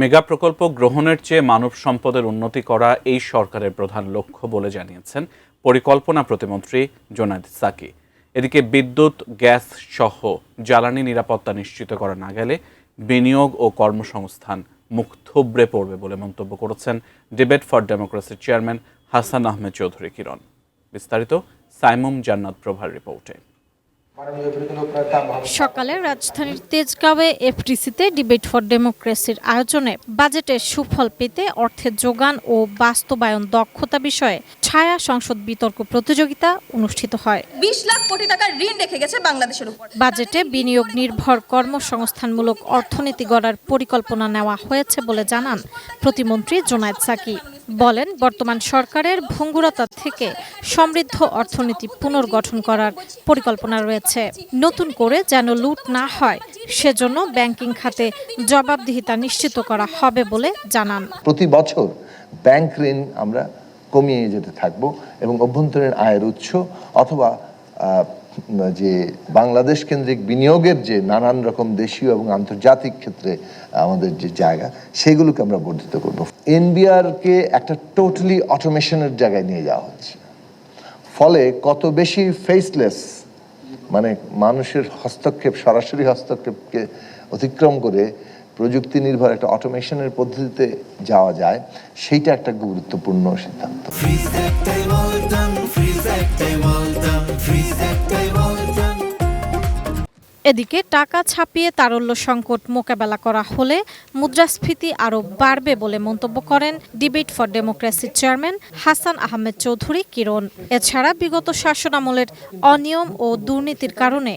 Mega প্রকল্প গ্রহণের চেয়ে মানব সম্পদের উন্নতি করা এই সরকারের প্রধান লক্ষ্য বলে জানিয়েছেন পরিকল্পনা প্রতিমন্ত্রী জোনায়েদ সাকি। এদিকে বিদ্যুৎ, গ্যাস সহ জ্বালানি নিরাপত্তা নিশ্চিত করা না গেলে বিনিয়োগ ও কর্মসংস্থান মুখ থুবড়ে পড়বে বলে মন্তব্য করেছেন ডিবেট ফর ডেমোক্রেসির চেয়ারম্যান হাসান আহমেদ চৌধুরী কিরণ। বিস্তারিত সাইমুম জান্নাত প্রভার রিপোর্টে। সকালে রাজধানীর তেজগাঁওয়ে এফডিসিতে ডিবেট ফর ডেমোক্রেসির আয়োজনে বাজেটের সুফল পেতে অর্থের যোগান ও বাস্তবায়ন দক্ষতা বিষয়ে ছায়া সংসদ বিতর্ক প্রতিযোগিতা অনুষ্ঠিত হয়। 20 লাখ কোটি টাকার ঋণ রেখে গেছে বাংলাদেশের উপর। বাজেটে বিনিয়োগ নির্ভর কর্মসংস্থানমূলক অর্থনীতি গড়ার পরিকল্পনা নেওয়া হয়েছে বলে জানান প্রতিমন্ত্রী জোনায়েদ সাকি। বলেন, বর্তমান সরকারের ভঙ্গুরতা থেকে সমৃদ্ধ অর্থনীতি পুনর্গঠন করার পরিকল্পনা রয়েছে। নতুন করে যেন লুট না হয় সেজন্য ব্যাংকিং খাতে জবাবদিহিতা নিশ্চিত করা হবে বলে জানান। প্রতি বছর ব্যাংক ঋণ আমরা কমিয়ে যেতে থাকবো এবং অভ্যন্তরীণ আয়ের উৎস অথবা যে বাংলাদেশ কেন্দ্রিক বিনিয়োগের যে নানান রকম দেশীয় এবং আন্তর্জাতিক ক্ষেত্রে আমাদের যে জায়গা সেগুলোকে আমরা বর্ধিত করব। এনবিআরকে একটা টোটালি অটোমেশনের জায়গায় নিয়ে যাওয়া হচ্ছে, ফলে কত বেশি ফেসলেস মানে মানুষের হস্তক্ষেপ, সরাসরি হস্তক্ষেপকে অতিক্রম করে প্রযুক্তি নির্ভর একটা অটোমেশনের পদ্ধতিতে যাওয়া যায়, সেইটা একটা গুরুত্বপূর্ণ সিদ্ধান্ত। এদিকে টাকা ছাপিয়ে তারল্য সংকট মোকাবেলা করা হলে মুদ্রাস্ফীতি আরও বাড়বে বলে মন্তব্য করেন ডিবেট ফর ডেমোক্রেসির চেয়ারম্যান হাসান আহমেদ চৌধুরী কিরণ। এছাড়া বিগত শাসনামলের অনিয়ম ও দুর্নীতির কারণে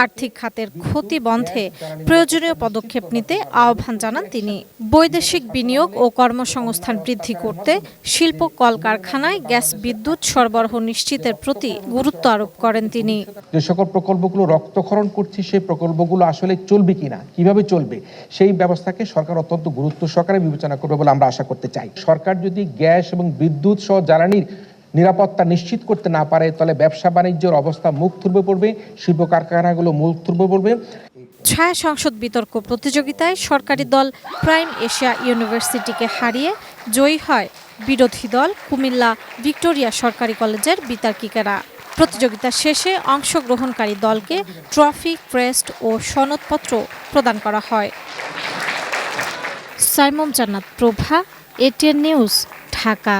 আর্থিক খাতের ক্ষতি বন্ধে প্রয়োজনীয় পদক্ষেপ নিতে আহ্বান জানান তিনি। বৈদেশিক বিনিয়োগ ও কর্মসংস্থান বৃদ্ধি করতে শিল্প কলকারখানায় গ্যাস বিদ্যুৎ সরবরাহ নিশ্চিতের প্রতি গুরুত্ব আরোপ করেন তিনি। যে সকল প্রকল্পগুলো রক্তক্ষরণ করছে সেই প্রকল্পগুলো আসলে চলবে কিনা, কিভাবে চলবে, সেই ব্যবস্থাকে সরকার অত্যন্ত গুরুত্ব সহকারে বিবেচনা করবে বলে আমরা আশা করতে চাই। সরকার যদি গ্যাস এবং বিদ্যুৎ সহ জ্বালানির নিরাপত্তা নিশ্চিত করতে না পারে তাহলে ব্যবসা বাণিজ্যের অবস্থা মুখ থুবড়ে পড়বে, শিল্প কারখানাগুলো মুখ থুবড়ে পড়বে। ছায়া সংসদ বিতর্ক প্রতিযোগিতায় সরকারি দল প্রাইম এশিয়া ইউনিভার্সিটিকে হারিয়ে জয়ী হয় বিরোধী দল কুমিল্লা ভিক্টোরিয়া সরকারি কলেজের বিতার্কিকেরা। প্রতিযোগিতা শেষে অংশগ্রহণকারী দলকে ট্রফি, ক্রেস্ট ও সনদপত্র প্রদান করা হয়। সাইমুম জান্নাত প্রভা, এটিএন নিউজ, ঢাকা।